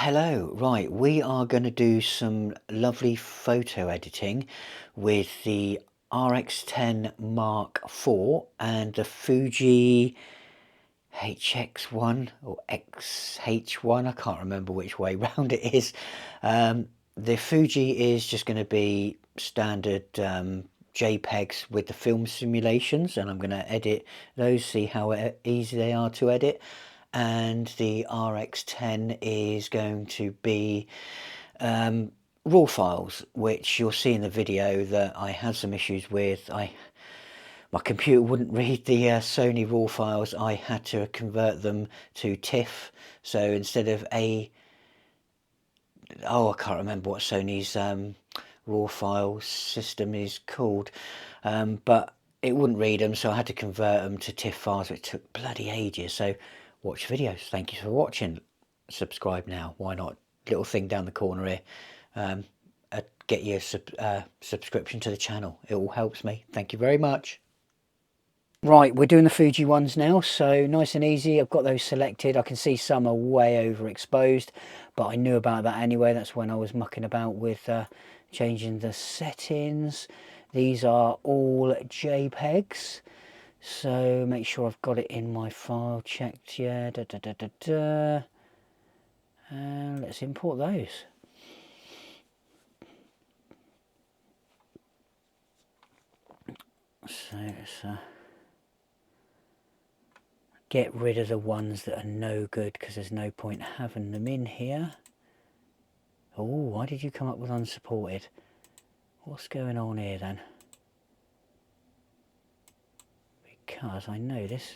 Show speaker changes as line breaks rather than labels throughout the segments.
Hello, right, we are going to do some lovely photo editing with the RX10 Mark IV and the Fuji HX1 or XH1, I can't remember which way round it is. The Fuji is just going to be standard JPEGs with the film simulations, and I'm going to edit those, see how easy they are to edit. And the RX10 is going to be raw files, which you'll see in the video that I had some issues with. My computer wouldn't read the Sony raw files. I had to convert them to TIFF. So instead of I can't remember what Sony's raw file system is called, but it wouldn't read them, so I had to convert them to TIFF files, which took bloody ages. So watch videos. Thank you for watching. Subscribe now. Why not? Little thing down the corner here. Get your subscription to the channel. It all helps me. Thank you very much. Right, we're doing the Fuji ones now, so nice and easy. I've got those selected. I can see some are way overexposed, but I knew about that anyway. That's when I was mucking about with changing the settings. These are all JPEGs, so make sure I've got it in my file checked. Yeah, let's import those. So let's get rid of the ones that are no good, because there's no point having them in here. Oh, why did you come up with unsupported? What's going on here then? Because I know this.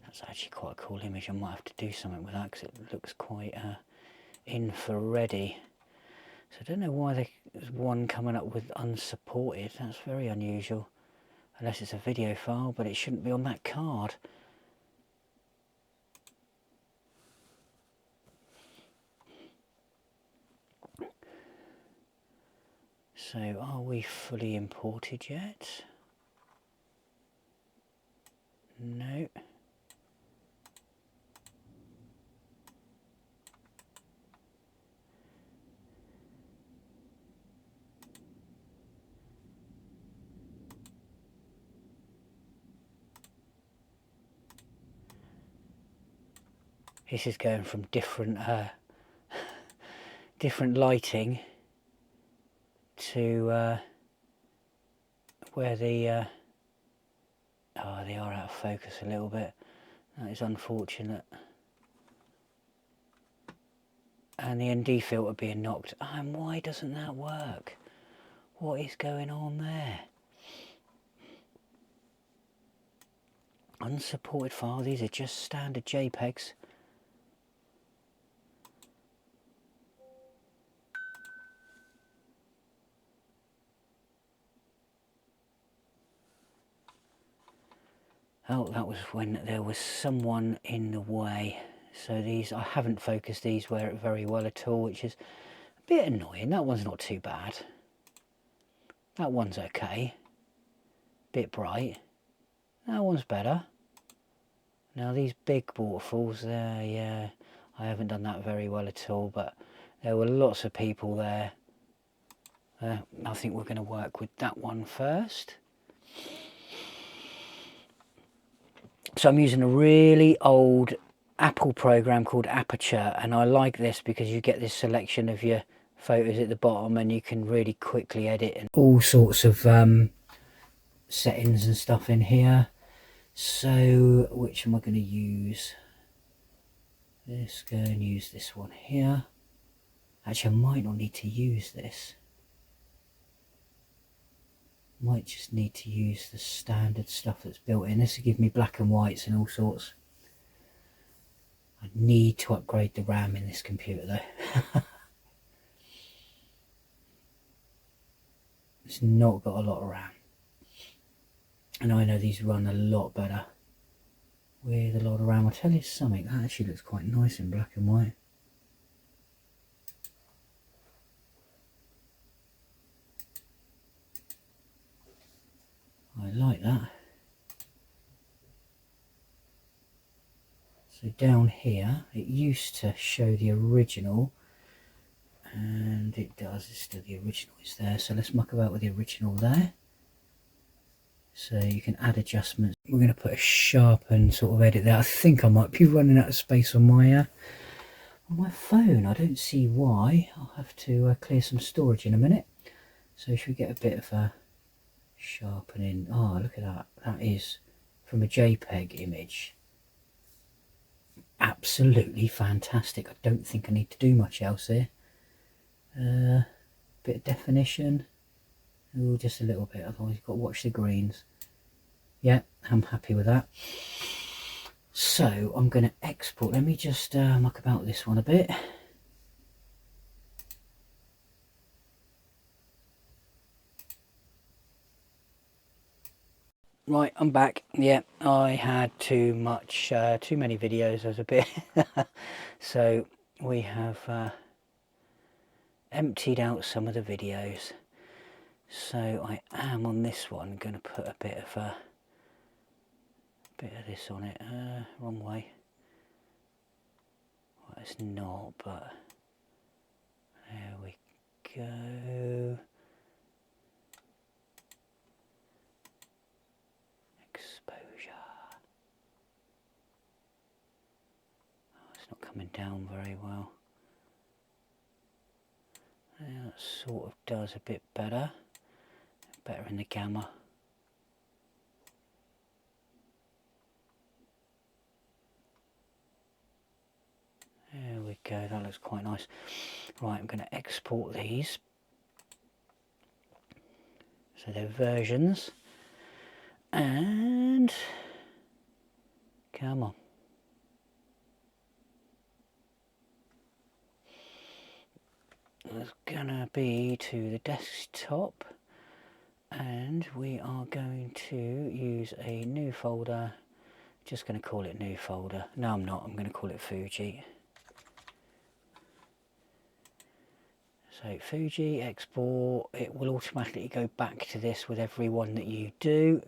That's actually quite a cool image. I might have to do something with that because it looks quite infrared-y. So I don't know why there's one coming up with unsupported. That's very unusual. Unless it's a video file, but it shouldn't be on that card. So are we fully imported yet? No. This is going from different different lighting to where they are out of focus a little bit. That is unfortunate. And the ND filter being knocked. And why doesn't that work? What is going on there? Unsupported file. These are just standard JPEGs. Oh, that was when there was someone in the way. So these, I haven't focused these very well at all, which is a bit annoying. That one's not too bad. That one's okay. Bit bright. That one's better. Now these big waterfalls there, yeah, I haven't done that very well at all, but there were lots of people there. I think we're going to work with that one first. So I'm using a really old Apple program called Aperture, and I like this because you get this selection of your photos at the bottom and you can really quickly edit and all sorts of settings and stuff in here. So which am I going to use? Let's go and use this one here. Actually, I might not need to use this. Might just need to use the standard stuff that's built in. This will give me black and whites and all sorts. I need to upgrade the RAM in this computer though. It's not got a lot of RAM. And I know these run a lot better with a lot of RAM. I'll tell you something, that actually looks quite nice in black and white. I like that. So So down here, it used to show the original, and it does, it's still the original is there. So let's muck about with the original there. So you can add adjustments. We're going to put a sharpen sort of edit there. I think I might be running out of space on my phone. I don't see why. I'll have to clear some storage in a minute. So should we get a bit of a sharpening? Oh, look at that. That is from a JPEG image. Absolutely fantastic. I don't think I need to do much else here. Bit of definition. Oh, just a little bit, otherwise you've got to watch the greens. Yeah, I'm happy with that. So I'm going to export. Let me just muck about this one a bit. Right, I'm back. Yeah, I had too many videos. There's a bit. So we have emptied out some of the videos. So I am on this one going to put a bit of this on it. Wrong way. Well, it's not, but there we go. Exposure. Oh, it's not coming down very well. Yeah, that sort of does a bit better. Better in the gamma. There we go, that looks quite nice. Right, I'm going to export these. So they're versions. And come on. It's going to be to the desktop. And we are going to use a new folder. Just going to call it new folder. No, I'm not. I'm going to call it Fuji. So Fuji, export. It will automatically go back to this with every one that you do.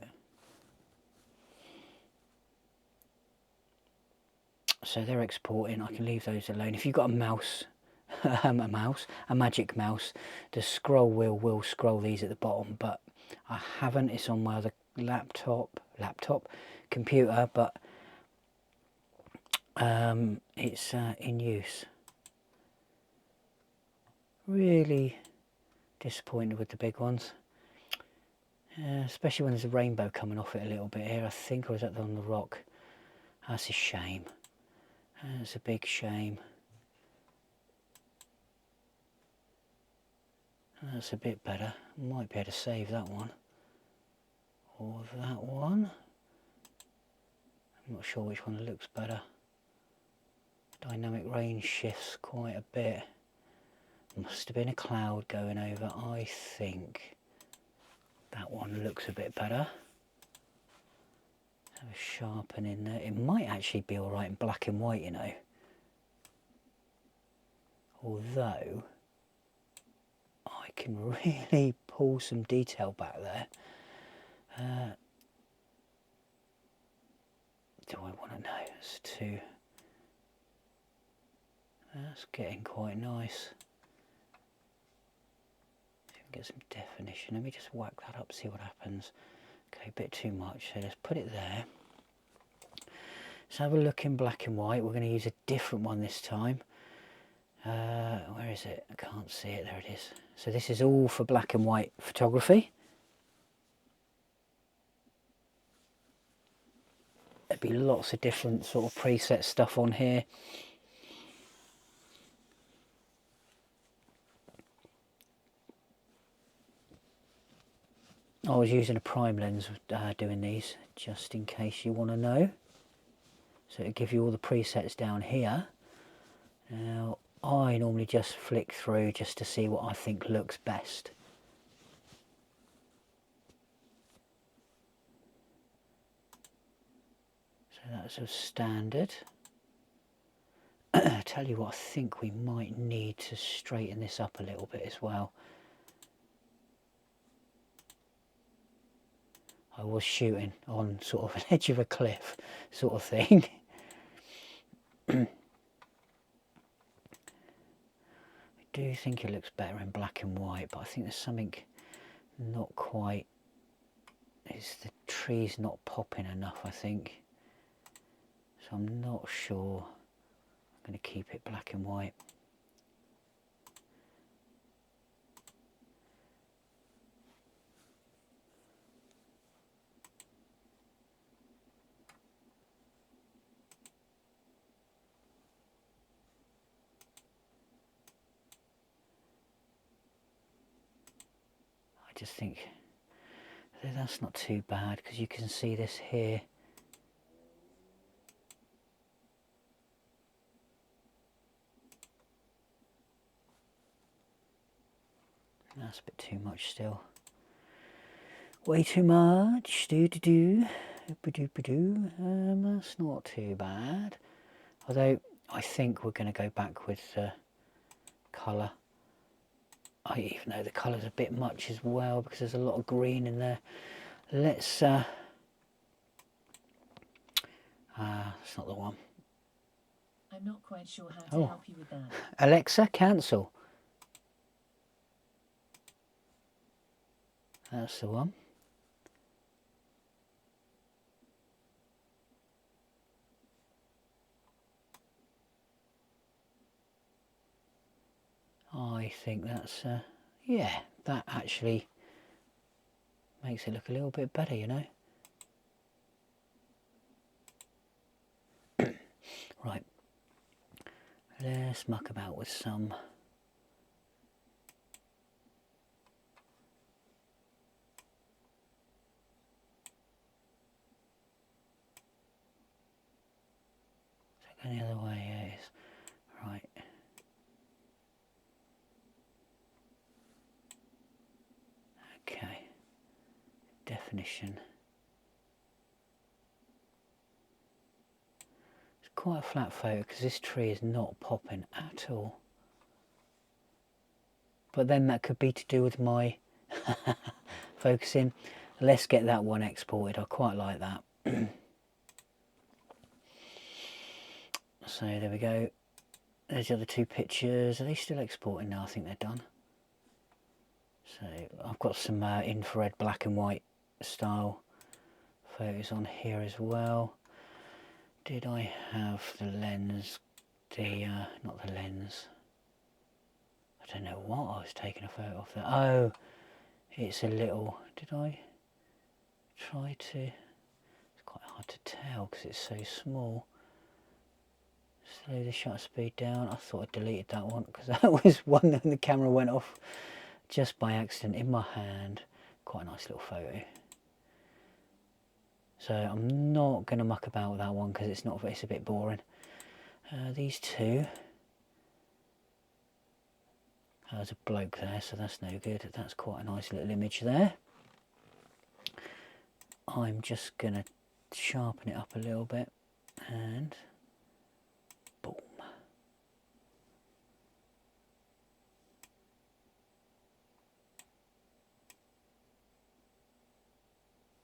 So they're exporting. I can leave those alone. If you've got a mouse, a magic mouse, the scroll wheel will scroll these at the bottom, but I haven't. It's on my other computer, but it's in use. Really disappointed with the big ones, especially when there's a rainbow coming off it a little bit here, I think, or is that on the rock? That's a shame. That's a big shame. That's a bit better. Might be able to save that one. Or that one. I'm not sure which one looks better. Dynamic range shifts quite a bit. Must have been a cloud going over. I think that one looks a bit better. Have a sharpen in there. It might actually be alright in black and white, you know. Although I can really pull some detail back there. Do I want to know? It's too... That's getting quite nice. Get some definition. Let me just whack that up, see what happens. Okay, a bit too much, so let's put it there. Let's have a look in black and white. We're going to use a different one this time. Where is it? I can't see it. There it is. So this is all for black and white photography. There'd be lots of different sort of preset stuff on here. I was using a prime lens doing these, just in case you want to know. So it'll give you all the presets down here. Now, I normally just flick through just to see what I think looks best. So that's a standard. I tell you what, I think we might need to straighten this up a little bit as well. I was shooting on sort of an edge of a cliff sort of thing. I do think it looks better in black and white, but I think there's something not quite, it's the tree's not popping enough, I think. So I'm not sure. I'm going to keep it black and white. I just think that's not too bad, because you can see this here. That's a bit too much still. Way too much. That's not too bad. Although I think we're going to go back with colour. Even though the colour's a bit much as well, because there's a lot of green in there. Let's that's not the one.
I'm not quite sure how to help you with that.
Alexa, cancel. That's the one. I think that's yeah, that actually makes it look a little bit better, you know. Right, let's muck about with some any other way is right. Okay, definition. It's quite a flat photo because this tree is not popping at all. But then that could be to do with my focusing. Let's get that one exported. I quite like that. So there we go. There's the other two pictures. Are they still exporting now? I think they're done. So I've got some infrared black and white style photos on here as well. Did I have the lens? Not the lens. I don't know what I was taking a photo of there. Oh, it's a little. Did I try to? It's quite hard to tell because it's so small. Slow the shutter speed down. I thought I deleted that one because that was one that the camera went off just by accident in my hand. Quite a nice little photo. So I'm not going to muck about with that one because it's a bit boring. These two. There's a bloke there, so that's no good. That's quite a nice little image there. I'm just going to sharpen it up a little bit and boom.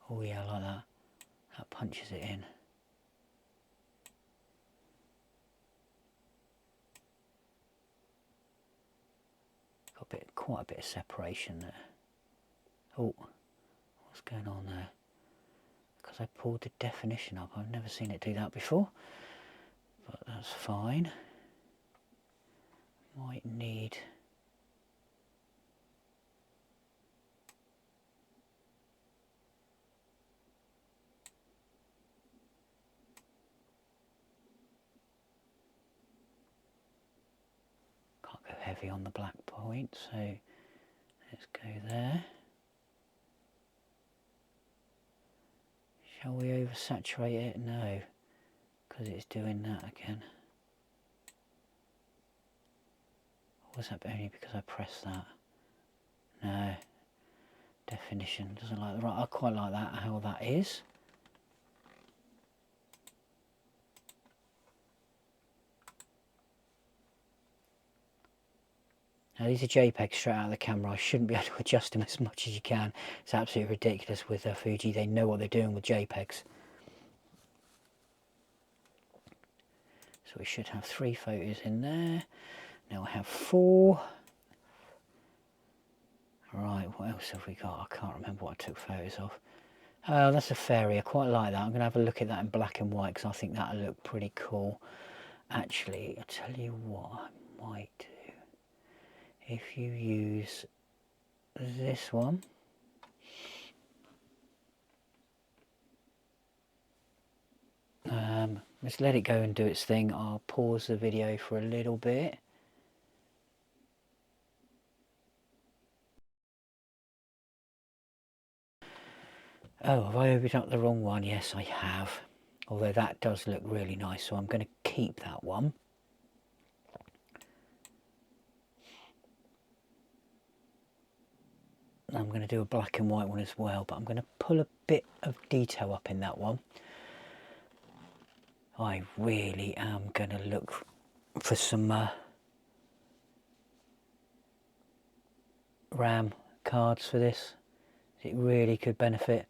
Oh yeah, I like that. That punches it in. Got quite a bit of separation there. Oh, what's going on there? Because I pulled the definition up. I've never seen it do that before. But that's fine. Might need... Can't go heavy on the black point, so let's go there. Shall we oversaturate it? No, because it's doing that again. Or was that only because I pressed that? No, definition doesn't like the right. I quite like that, how that is. Now these are JPEGs straight out of the camera. I shouldn't be able to adjust them as much as you can. It's absolutely ridiculous with Fuji. They know what they're doing with JPEGs. So we should have 3 photos in there. Now I have 4. Right, what else have we got? I can't remember what I took photos of. Oh, that's a fairy. I quite like that. I'm going to have a look at that in black and white because I think that'll look pretty cool. Actually, I'll tell you what I might do. If you use this one. Just let it go and do its thing. I'll pause the video for a little bit. Oh, have I opened up the wrong one? Yes, I have. Although that does look really nice, so I'm going to keep that one. I'm going to do a black and white one as well, but I'm going to pull a bit of detail up in that one. I really am going to look for some RAM cards for this. It really could benefit.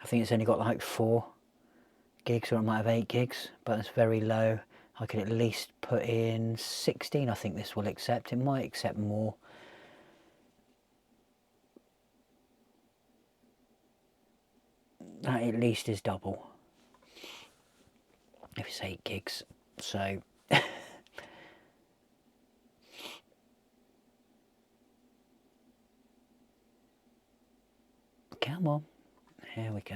I think it's only got like 4 gigs, or it might have 8 gigs, but it's very low. I could at least put in 16. I think this will accept. It might accept more. That at least is double if it's 8 gigs. So come on, here we go.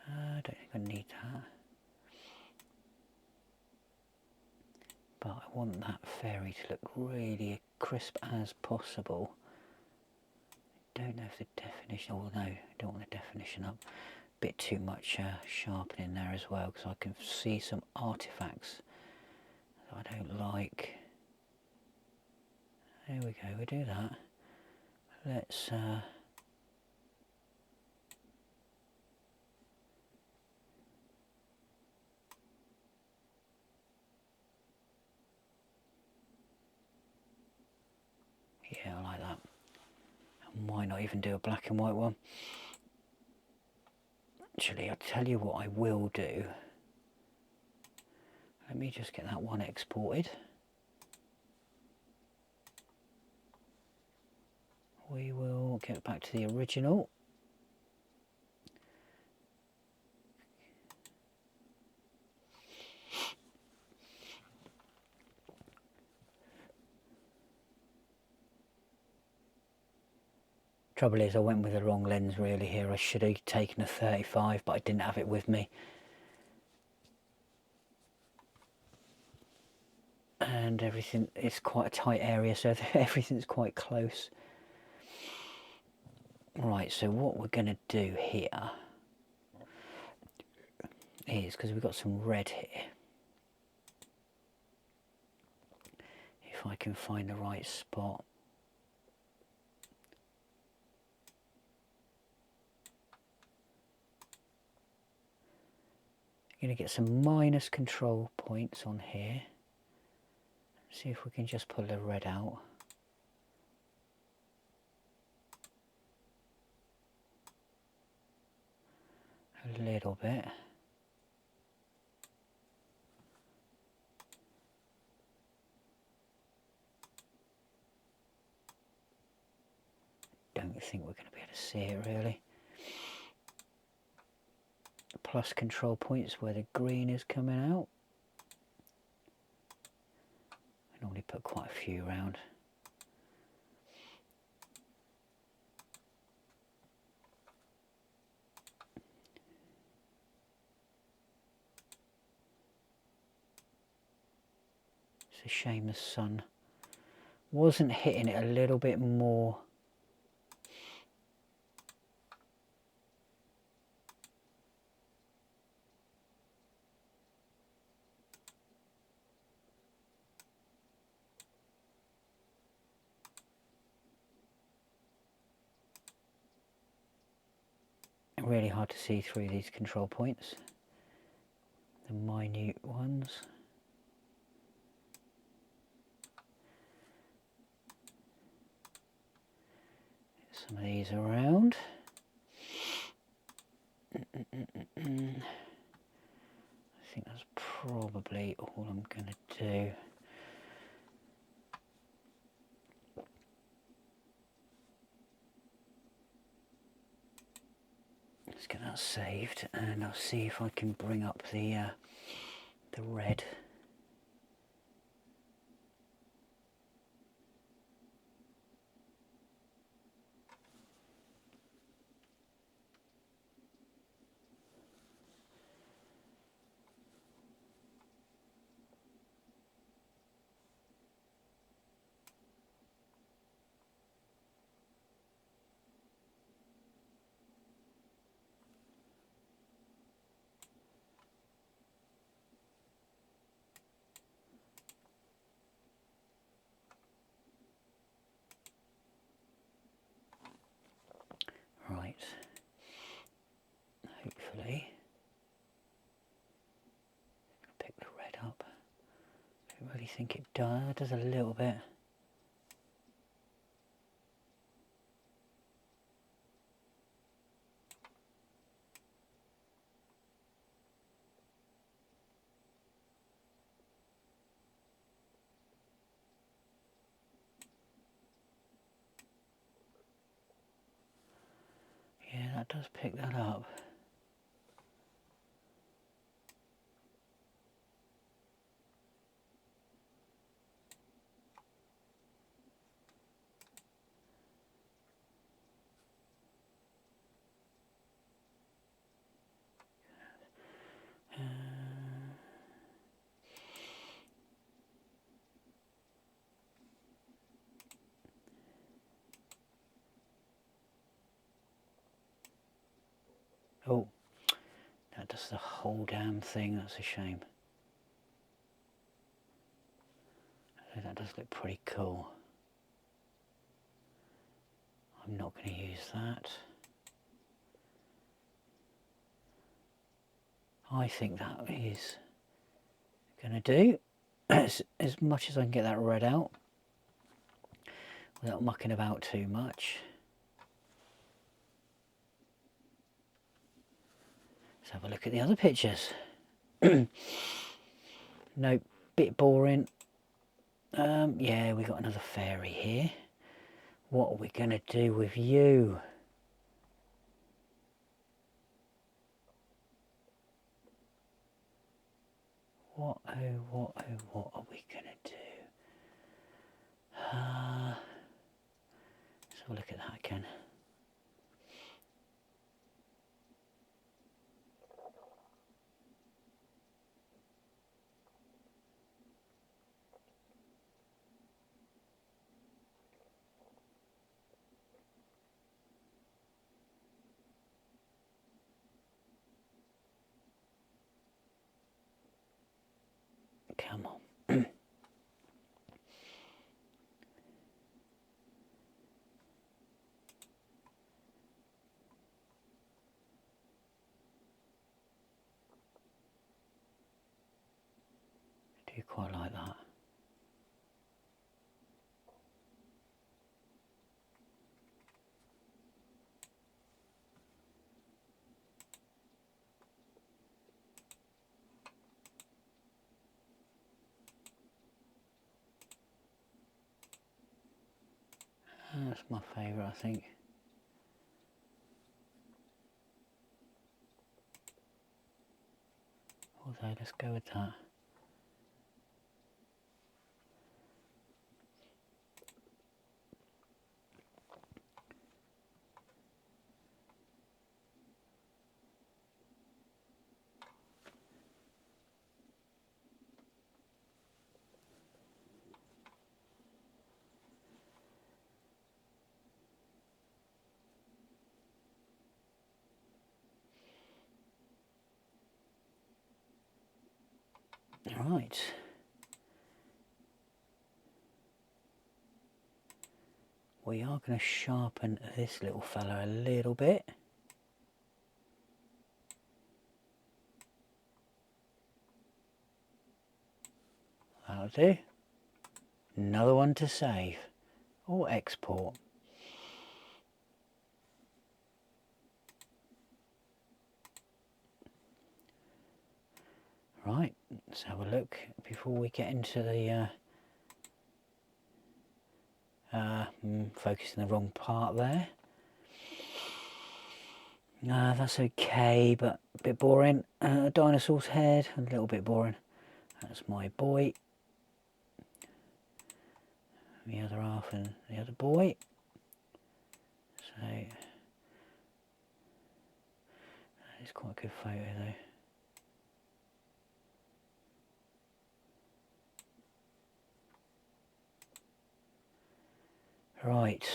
I don't think I need that, but I want that fairy to look really crisp as possible. I don't know if the definition, oh no, I don't want the definition up. Bit too much sharpening there as well, because I can see some artifacts that I don't like. There we go, we do that. Let's yeah, I like that. Why not even do a black and white one? Actually, I'll tell you what I will do. Let me just get that one exported. We will get back to the original. Trouble is, I went with the wrong lens really here. I should have taken a 35, but I didn't have it with me. And everything is quite a tight area, so everything's quite close. Right, so what we're going to do here is, because we've got some red here, if I can find the right spot. Going to get some minus control points on here. See if we can just pull the red out. A little bit. Don't think we're going to be able to see it really. Plus control points where the green is coming out. I normally put quite a few around. It's a shame the sun wasn't hitting it a little bit more. Really hard to see through these control points, the minute ones. Get some of these around. I think that's probably all I'm going to do. Let's get that saved, and I'll see if I can bring up the red. Right, hopefully pick the red up. I don't really think it does. It does a little bit. Yeah, that does pick that up. Oh, that does the whole damn thing. That's a shame. That does look pretty cool. I'm not going to use that. I think that is going to do as much as I can get that red out without mucking about too much. Let's have a look at the other pictures. No, bit boring. Yeah, we got another fairy here. What are we going to do with you? What are we going to do? Let's have a look at that again. Come on. Do quite like that. That's my favourite, I think. Although, let's go with that. Right. We are going to sharpen this little fella a little bit. That'll do. Another one to save or export. let's have a look before we get into the focusing the wrong part there. That's okay, but a bit boring. Dinosaur's head, a little bit boring. That's my boy. The other half and the other boy. So it's quite a good photo though. Right.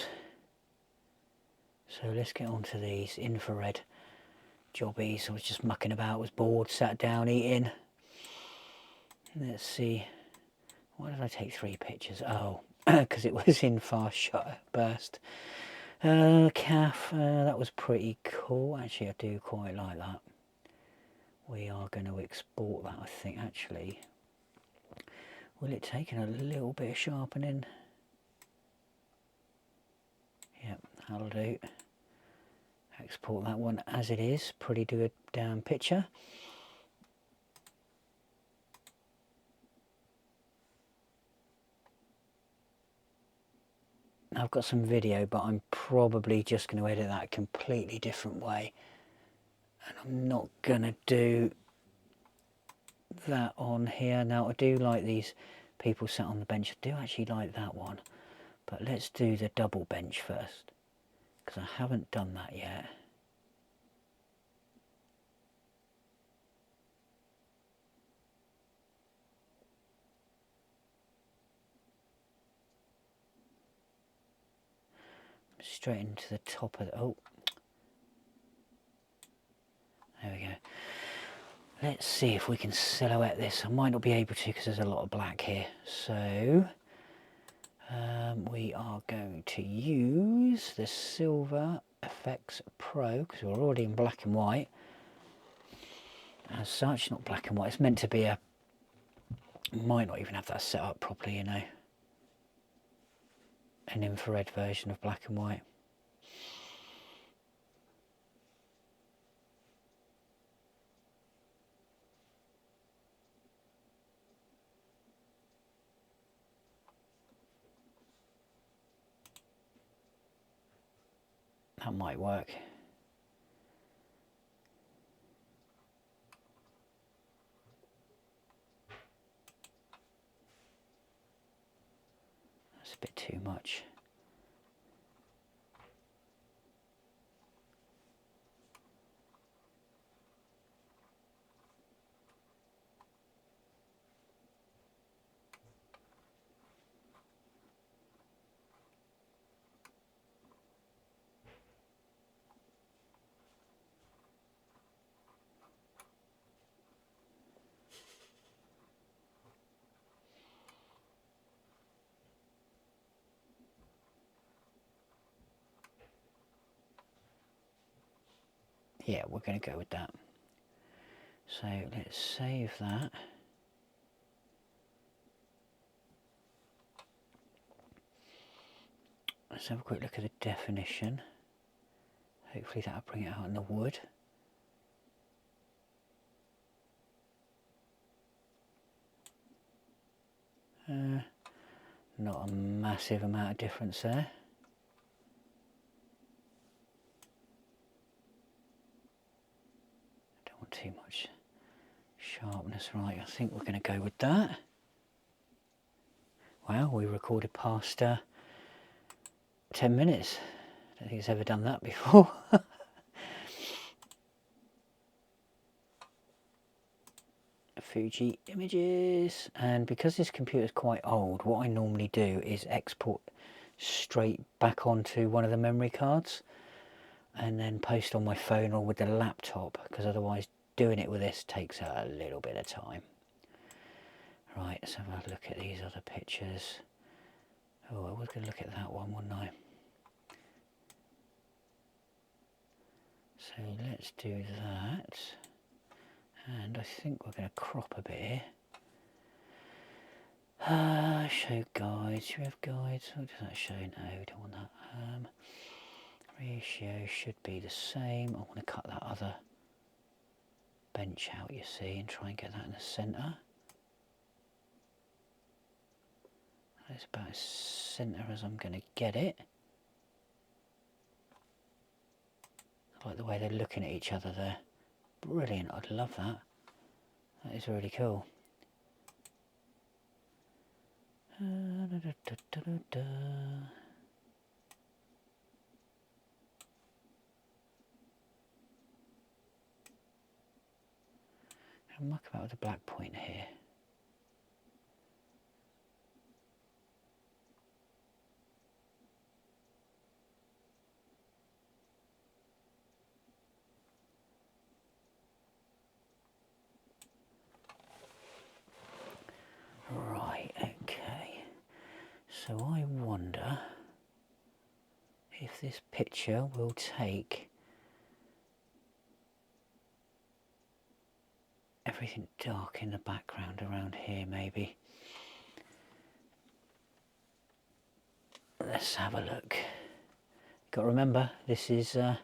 So let's get on to these infrared jobbies. I was just mucking about, was bored, sat down eating. Let's see. Why did I take 3 pictures? Oh, because it was in fast shutter burst. Calf, that was pretty cool. Actually, I do quite like that. We are going to export that, I think, actually. Will it take a little bit of sharpening? Yep, that'll do. Export that one as it is. Pretty good damn picture. I've got some video, but I'm probably just going to edit that a completely different way. And I'm not going to do that on here. Now, I do like these people sat on the bench. I do actually like that one. But let's do the double bench first, because I haven't done that yet. Straight into the top of the... Oh. There we go. Let's see if we can silhouette this. I might not be able to because there's a lot of black here. So we are going to use the Silver FX Pro because we're already in black and white. As such, not black and white. It's meant to be a... Might not even have that set up properly, you know. An infrared version of black and white. That might work. That's a bit too much. Yeah, we're going to go with that. So let's save that. Let's have a quick look at the definition. Hopefully that'll bring it out in the wood. Not a massive amount of difference there. Don't want too much sharpness. Right, I think we're going to go with that. Wow, we recorded past 10 minutes. I don't think it's ever done that before. Fuji images. And because this computer is quite old, what I normally do is export straight back onto one of the memory cards and then post on my phone or with the laptop, because otherwise doing it with this takes a little bit of time. Right, let's have a look at these other pictures. Oh, I was going to look at that one, wasn't I? So let's do that. And I think we're going to crop a bit here. Show guides. Do we have guides? What does that show? No, we don't want that. Ratio should be the same. I want to cut that other bench out, you see, and try and get that in the centre. It's about as centre as I'm going to get it. I like the way they're looking at each other there. Brilliant, I'd love that. That is really cool. I'll muck about with the black point here. Right, okay. So I wonder if this picture will take everything dark in the background around here maybe. Let's have a look. Got to remember, these are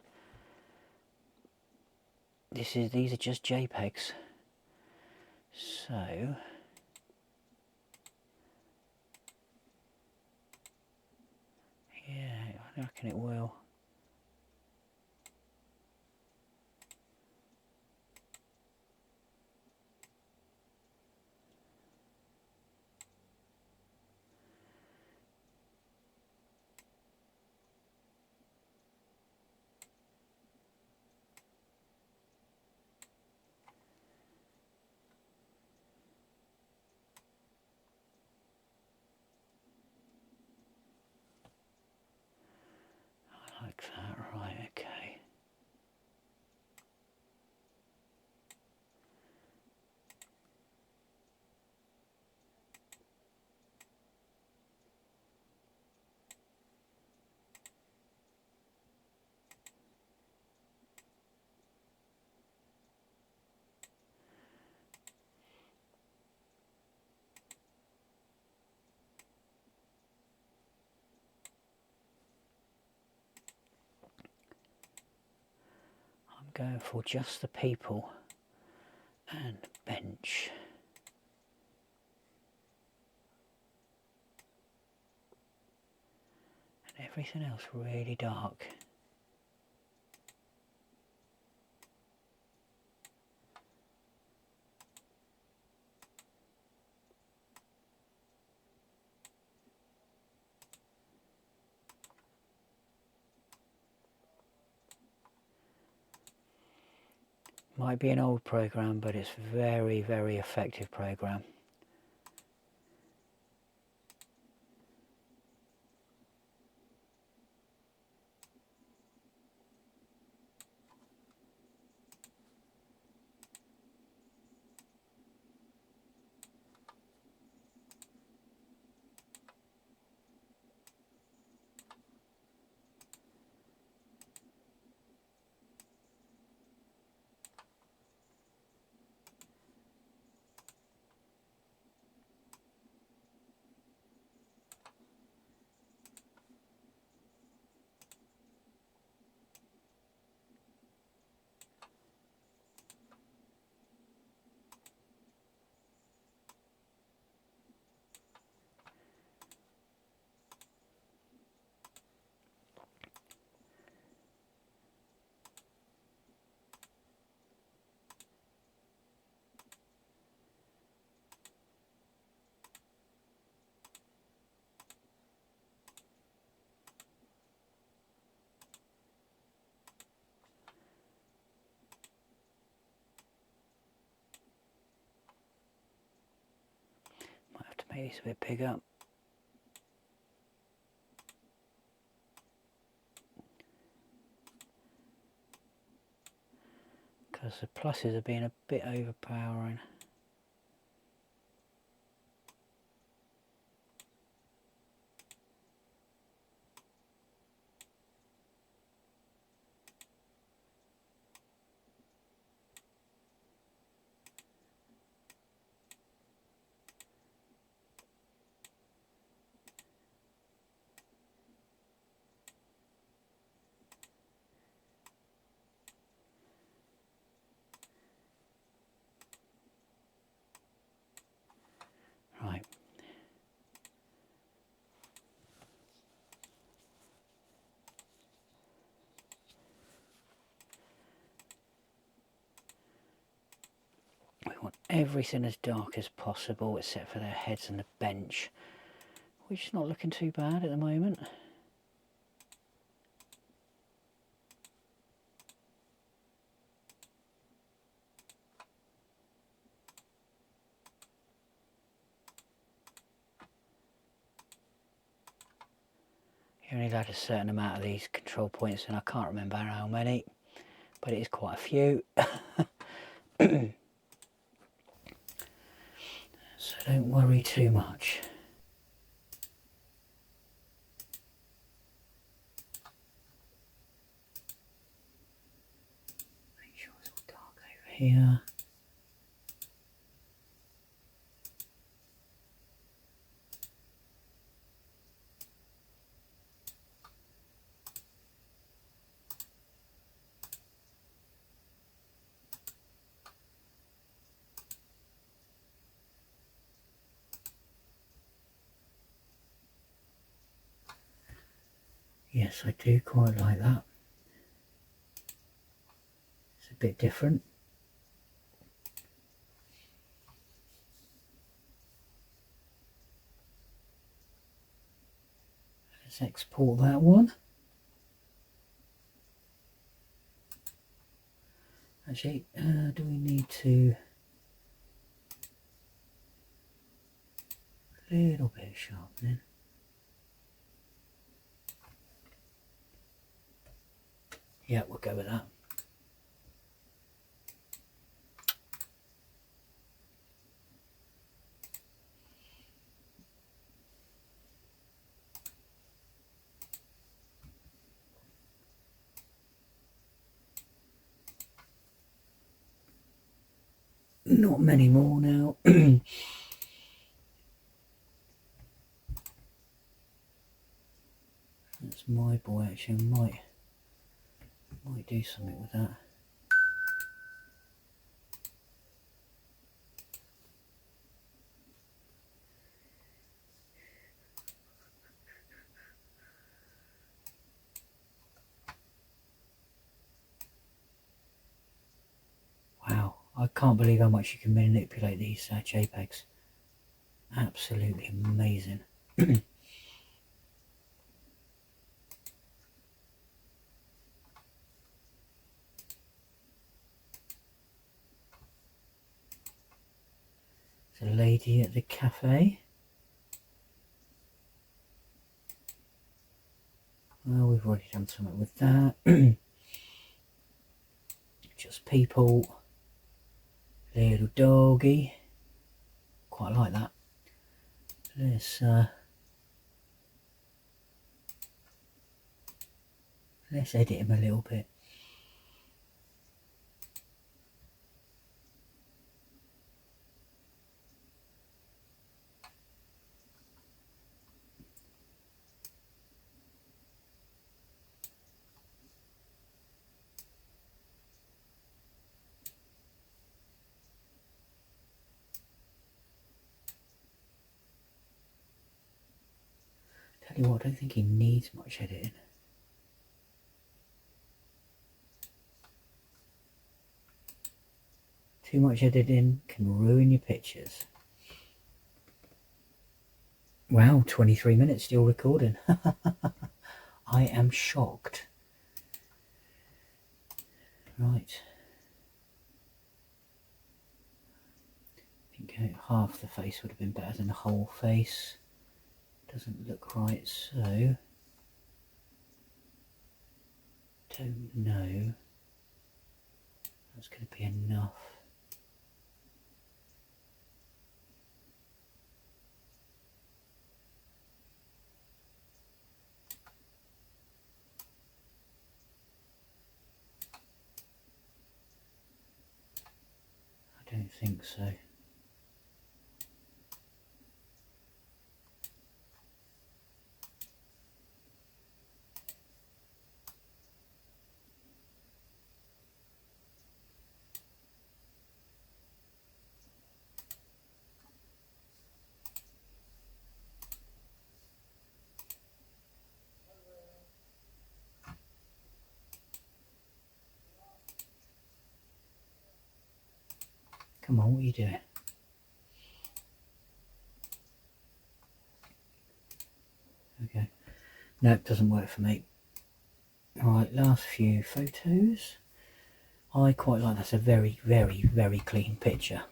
just JPEGs. So yeah, I reckon it will. I like that, right, okay. I'm going for just the people and bench. And everything else really dark. Might be an old program, but it's very, very effective program. Might have to make this a bit bigger. Because the pluses are being a bit overpowering. everything as dark as possible except for their heads and the bench, which is not looking too bad at the moment. You only had a certain amount of these control points, and I can't remember how many, but it is quite a few. So don't worry too much. Make sure it's all dark over here. Yes, I do quite like that. It's a bit different. Let's export that one. Actually, do we need to... a little bit of sharpening. Yeah, we'll go with that. Not many more now. That's my boy. Actually, I might do something with that. Wow, I can't believe how much you can manipulate these JPEGs. Absolutely amazing. There's a lady at the cafe. Well, we've already done something with that. Just people. Little doggy. Quite like that. Let's edit him a little bit. Tell you what, I don't think he needs much editing. Too much editing can ruin your pictures. Wow, 23 minutes still recording. I am shocked. Right. I think half the face would have been better than the whole face. Doesn't look right, so don't know. That's going to be enough. I don't think so. Come on, what are you doing? Okay. No, it doesn't work for me. Alright, last few photos. I quite like that's a very, very, very clean picture.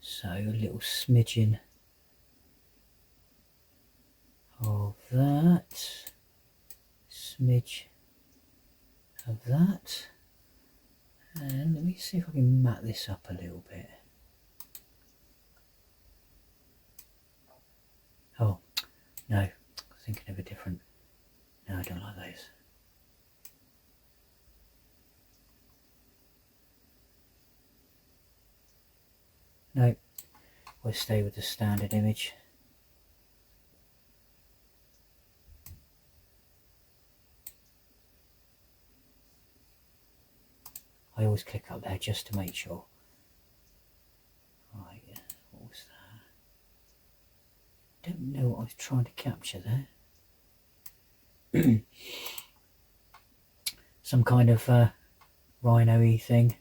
So a little smidgen of that. Smidge of that. And let me see if I can mat this up a little bit. Oh, no, thinking of a different. No, I don't like those. No, we'll stay with the standard image. I always click up there just to make sure. Right, what was that? Don't know what I was trying to capture there. Some kind of rhino-y thing,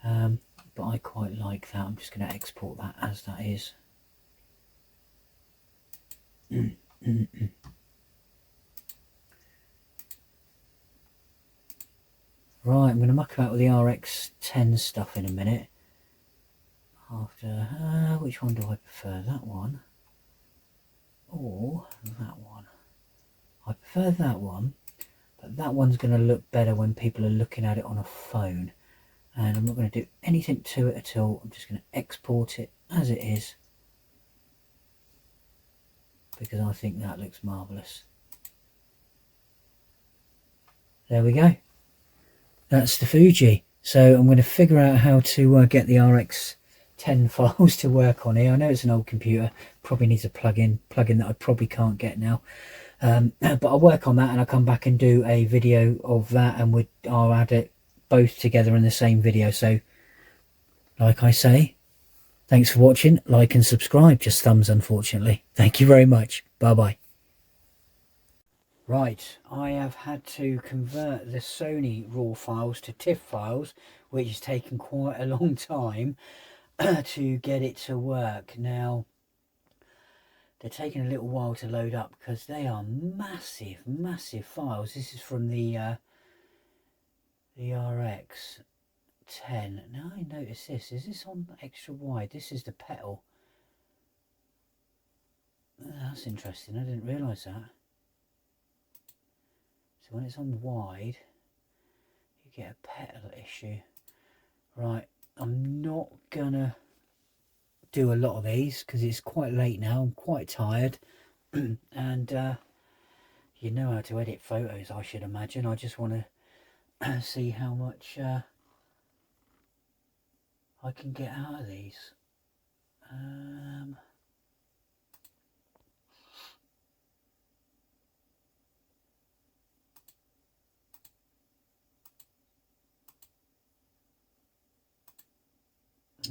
but I quite like that. I'm just going to export that as that is. Right, I'm going to muck about with the Rx10 stuff in a minute. After, which one do I prefer? That one or that one? I prefer that one, but that one's going to look better when people are looking at it on a phone. And I'm not going to do anything to it at all. I'm just going to export it as it is, because I think that looks marvellous. There we go. That's the Fuji. So I'm going to figure out how to get the Rx10 files to work on here. I know it's an old computer, probably needs a plug-in that I probably can't get now. But I'll work on that and I'll come back and do a video of that, and I'll add it both together in the same video. So like I say, thanks for watching. Like and subscribe. Just thumbs, unfortunately. Thank you very much. Bye bye. Right, I have had to convert the Sony RAW files to TIFF files, which has taken quite a long time to get it to work. Now, they're taking a little while to load up because they are massive, massive files. This is from the Rx10. Now I notice this. Is this on extra wide? This is the pedal. That's interesting. I didn't realise that. So when it's on wide, you get a pedal issue. Right, I'm not gonna do a lot of these because it's quite late now. I'm quite tired. And you know how to edit photos, I should imagine. I just want to see how much I can get out of these.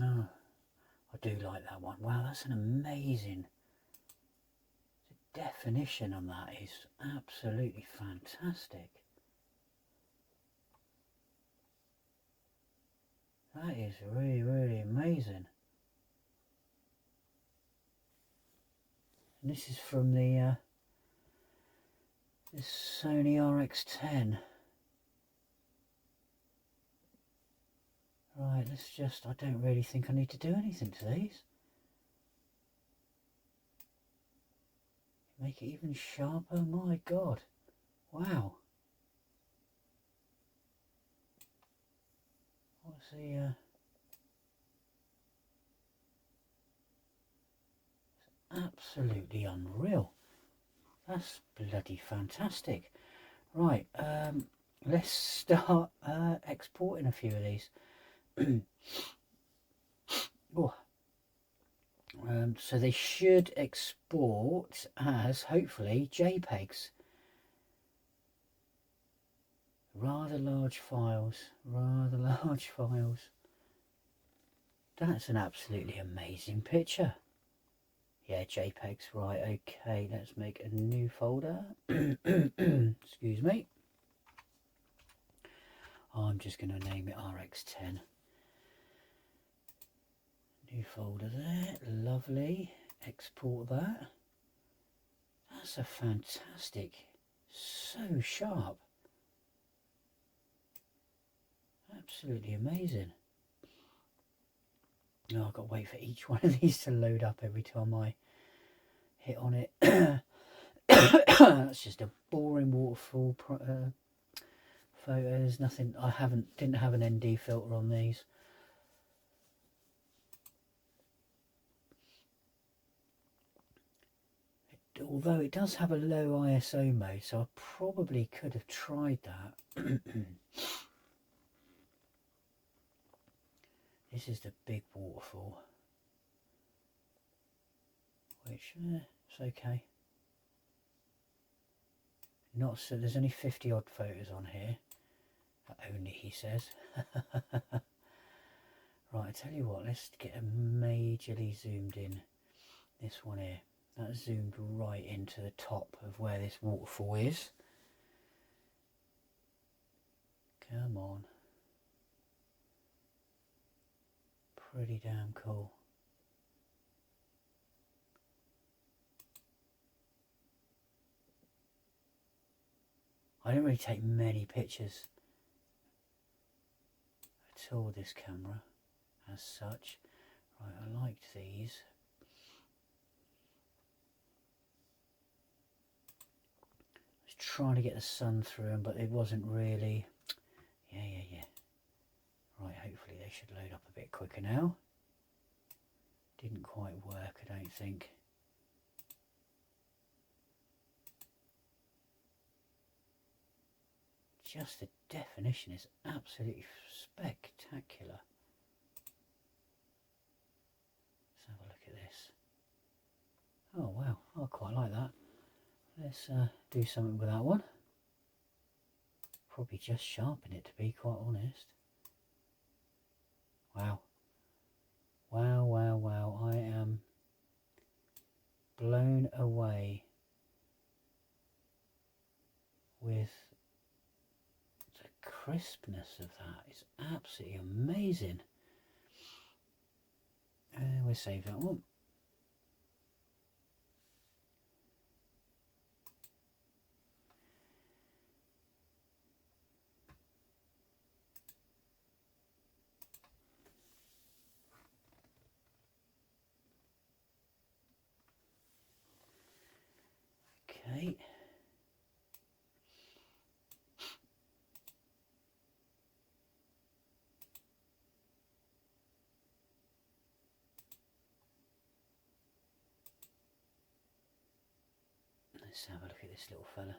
Oh, I do like that one. Wow, that's an amazing. The definition on that is absolutely fantastic. That is really, really amazing. And this is from the this Sony Rx10. Right, let's just, I don't really think I need to do anything to these. Make it even sharper, my God. Wow. What's the, it's absolutely unreal. That's bloody fantastic. Right, let's start exporting a few of these. Oh. So they should export as, hopefully, JPEGs. Rather large files, rather large files. That's an absolutely amazing picture. Yeah, JPEGs, right, okay, let's make a new folder. Excuse me. I'm just going to name it Rx10. New folder there, lovely. Export that. That's a fantastic, so sharp. Absolutely amazing. Oh, I've got to wait for each one of these to load up every time I hit on it. That's just a boring waterfall photo. There's nothing. Didn't have an ND filter on these. Although it does have a low ISO mode, so I probably could have tried that. This is the big waterfall, which it's okay. Not so. There's only 50 odd photos on here. Only, he says. Right, I tell you what. Let's get a majorly zoomed in. This one here. That's zoomed right into the top of where this waterfall is. Come on. Pretty damn cool. I don't really take many pictures at all, this camera, as such. Right, I liked these. I was trying to get the sun through them, but it wasn't really. Yeah. Right, hopefully they should load up a bit quicker now. Didn't quite work, I don't think. Just the definition is absolutely spectacular. Let's have a look at this. Oh wow, I quite like that. Let's do something with that one. Probably just sharpen it, to be quite honest. Wow. Wow. I am blown away with the crispness of that. It's absolutely amazing. We'll save that one. Okay. Let's have a look at this little fella.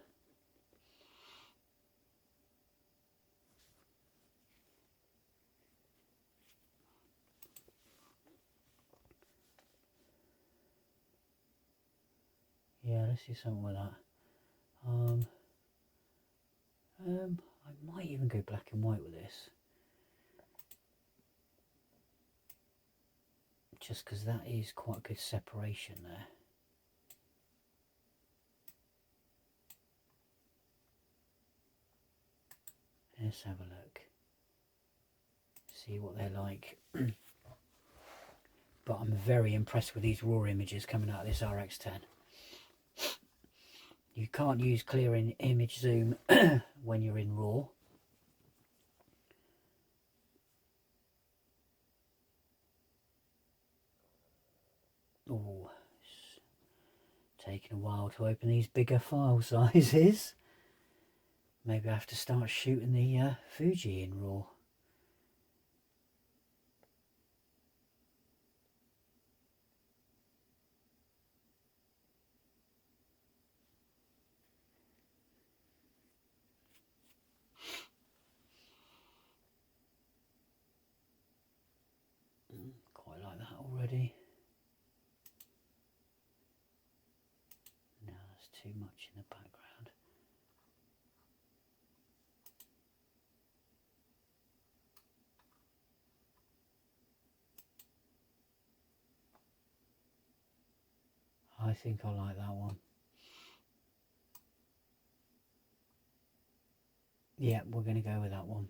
Yeah, let's do something with that. I might even go black and white with this. Just because that is quite a good separation there. Let's have a look. See what they're like. But I'm very impressed with these raw images coming out of this RX10. You can't use clear image zoom when you're in RAW. Oh, it's taking a while to open these bigger file sizes. Maybe I have to start shooting the Fuji in RAW. Quite like that already. No, there's too much in the background. I think I like that one. Yeah, we're going to go with that one.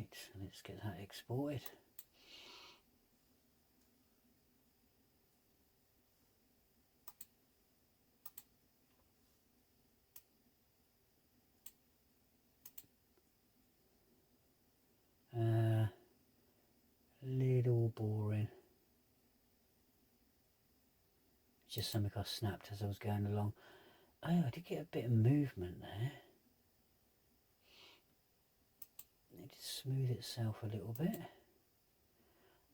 Right, let's get that exported. Little boring. Just something I snapped as I was going along. Oh, I did get a bit of movement there. It did smooth itself a little bit.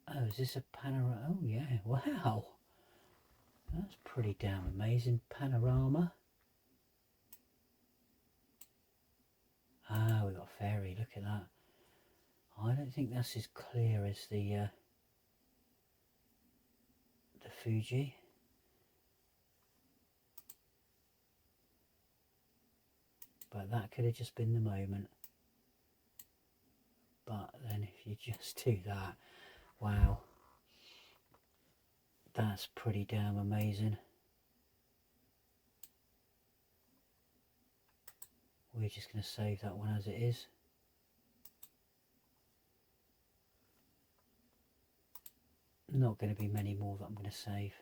Oh, is this a panorama? Oh yeah, wow. That's pretty damn amazing. Panorama. Ah, we got fairy, look at that. I don't think that's as clear as the Fuji. But that could have just been the moment. But then if you just do that, wow. That's pretty damn amazing. We're just going to save that one as it is. Not going to be many more that I'm going to save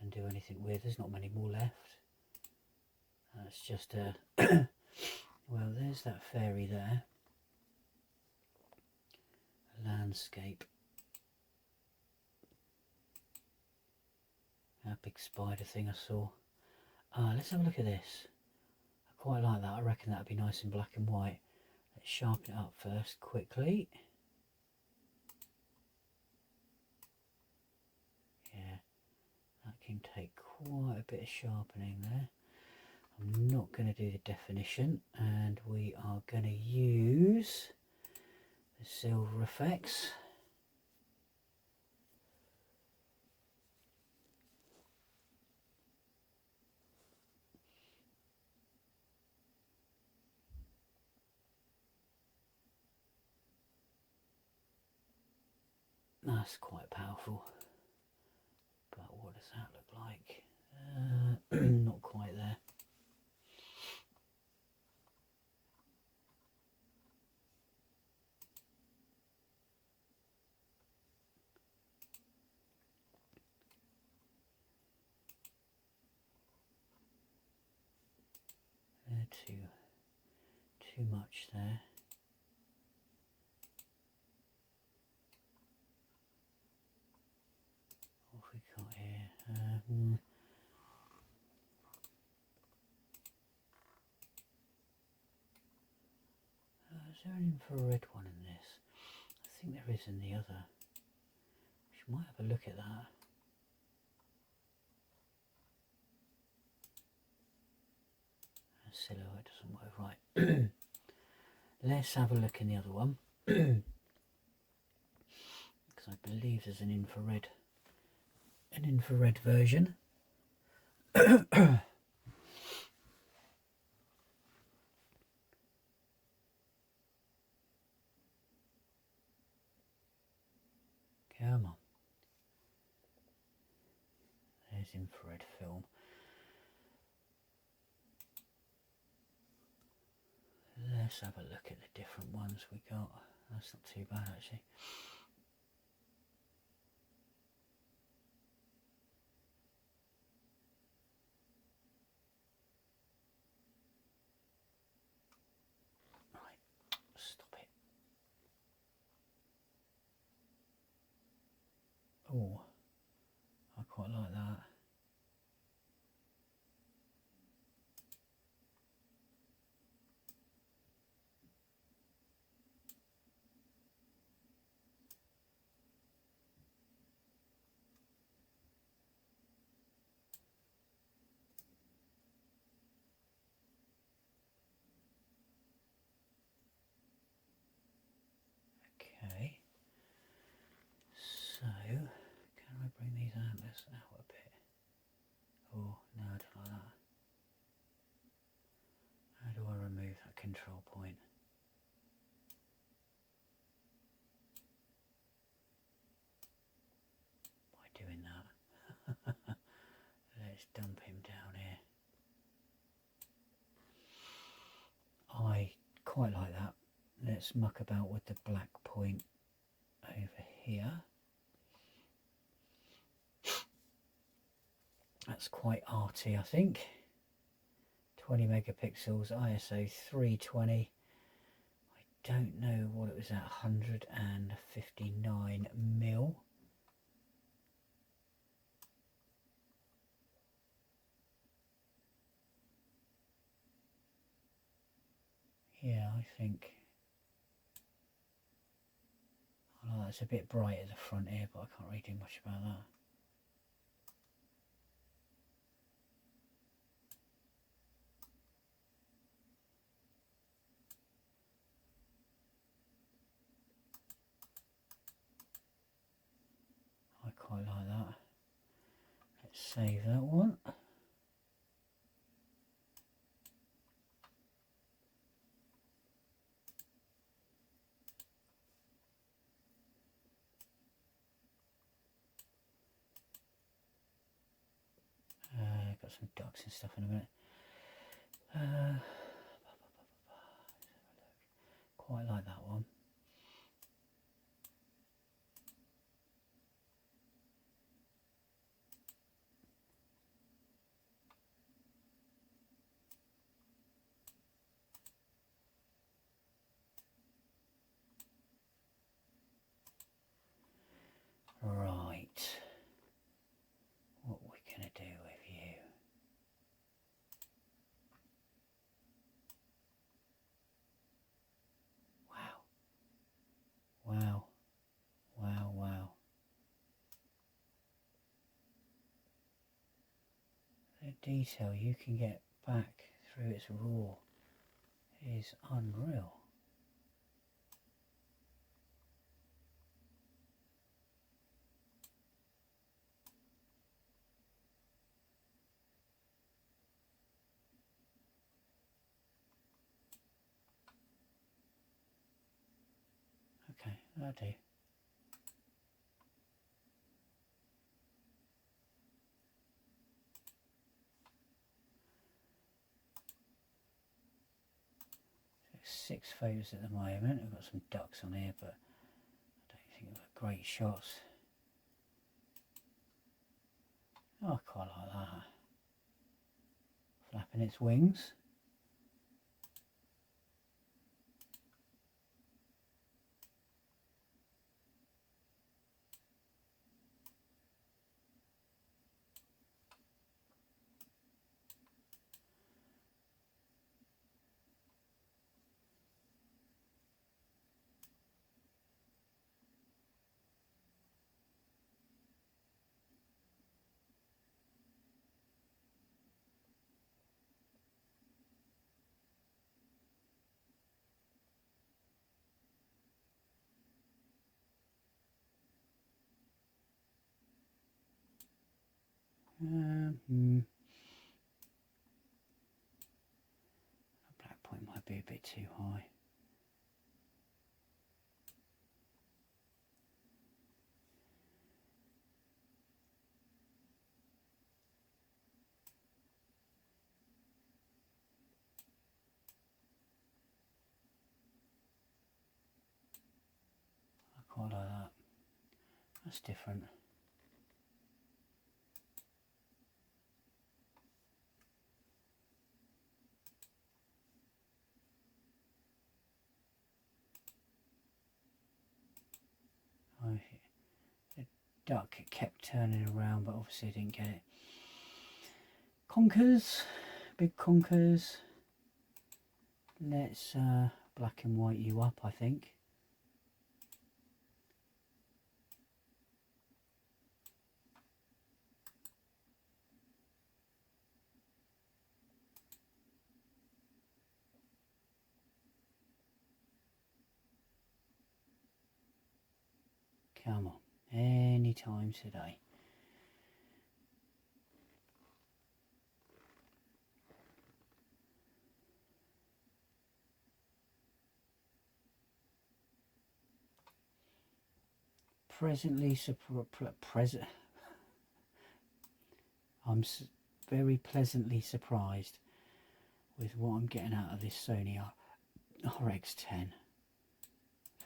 and do anything with. There's not many more left. That's just a well, there's that fairy there. A landscape. That big spider thing I saw. Let's have a look at this. I quite like that. I reckon that would be nice in black and white. Let's sharpen it up first quickly. Yeah, that can take quite a bit of sharpening there. I'm not going to do the definition, and we are going to use the silver effects. That's quite powerful, but what does that look like? Not quite there. Too much there. What have we got here? Is there an infrared one in this? I think there is in the other. We might have a look at that. The silhouette doesn't work right. Let's have a look in the other one. Because I believe there's an infrared version. Come on. There's infrared film. Let's have a look at the different ones we got. That's not too bad actually. Right, stop it. Oh, I quite like that. Okay, so can I bring these antlers out a bit? Oh, no, I don't like that. How do I remove that control point? By doing that. Let's dump him down here. I quite like that. let's muck about with the black point over here. That's quite arty, I think. 20 megapixels, ISO 320. I don't know what it was at, 159 mil. Yeah, I think. Oh, that's a bit bright at the front here, but I can't really do much about that. I quite like that. Let's save that one. Got some ducks and stuff in a minute. Quite like that one. Right. What we're going to do with you. Wow. Wow. Wow, wow. The detail you can get back through its raw is unreal. Okay, that'll do. So 6 photos at the moment. I've got some ducks on here, but I don't think they've got great shots. Oh, I quite like that. Flapping its wings. The black point might be a bit too high. I quite like that. That's different. The duck kept turning around, but obviously I didn't get it. Conkers, big conkers. Let's black and white you up, I think. Come on, any time today. I'm very pleasantly surprised with what I'm getting out of this Sony Rx10.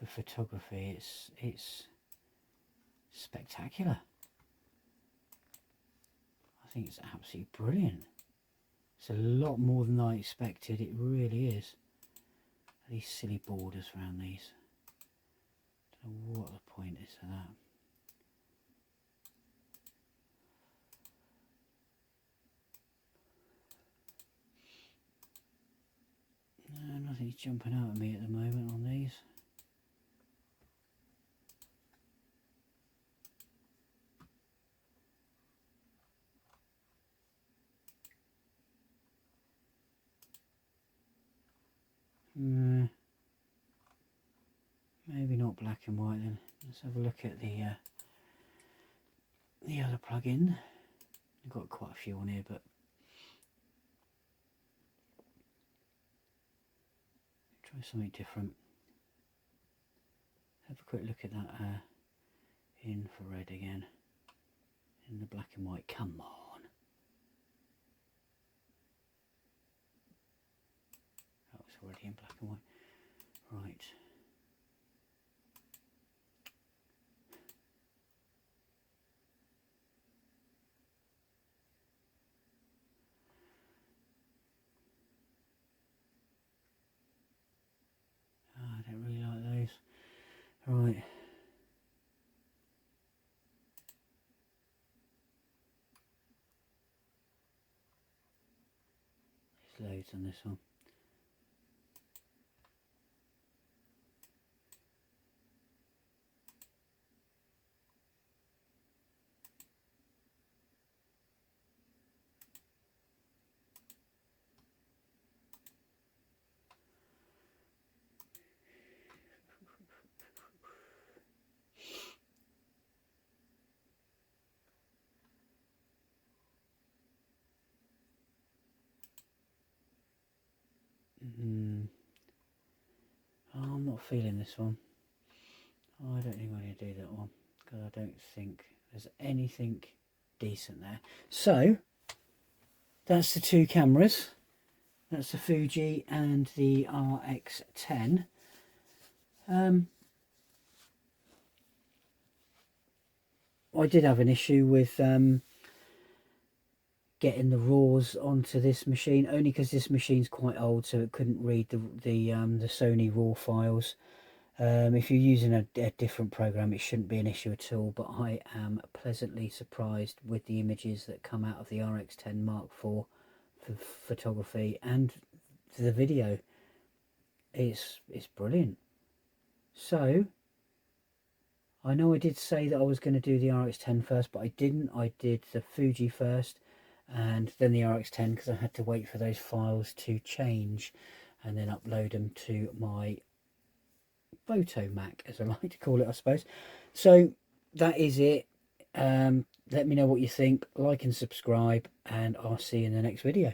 for photography. It's spectacular. I think it's absolutely brilliant. It's a lot more than I expected. It really is. These silly borders around these. Don't know what the point is of that. No, nothing's jumping out at me at the moment on these. Maybe not black and white then. Let's have a look at the other plug-in. I've got quite a few on here, but try something different. Have a quick look at that infrared again in the black and white. Come on. Oh, it's already in black and white. Right. I don't really like those. Right. There's loads on this one. Oh, I'm not feeling this one. Oh, I don't think I'm going to do that one because I don't think there's anything decent there. So that's the two cameras. That's the Fuji and the Rx10. I did have an issue with getting the RAWs onto this machine, only because this machine's quite old, so it couldn't read the Sony RAW files. If you're using a different program, it shouldn't be an issue at all, but I am pleasantly surprised with the images that come out of the Rx10 Mark IV for photography and the video. It's brilliant. So I know I did say that I was going to do the Rx10 first, but I didn't. I did the Fuji first and then the Rx10 because I had to wait for those files to change and then upload them to my Photo Mac, as I like to call it, I suppose. So that is it. Let me know what you think, like and subscribe, and I'll see you in the next video.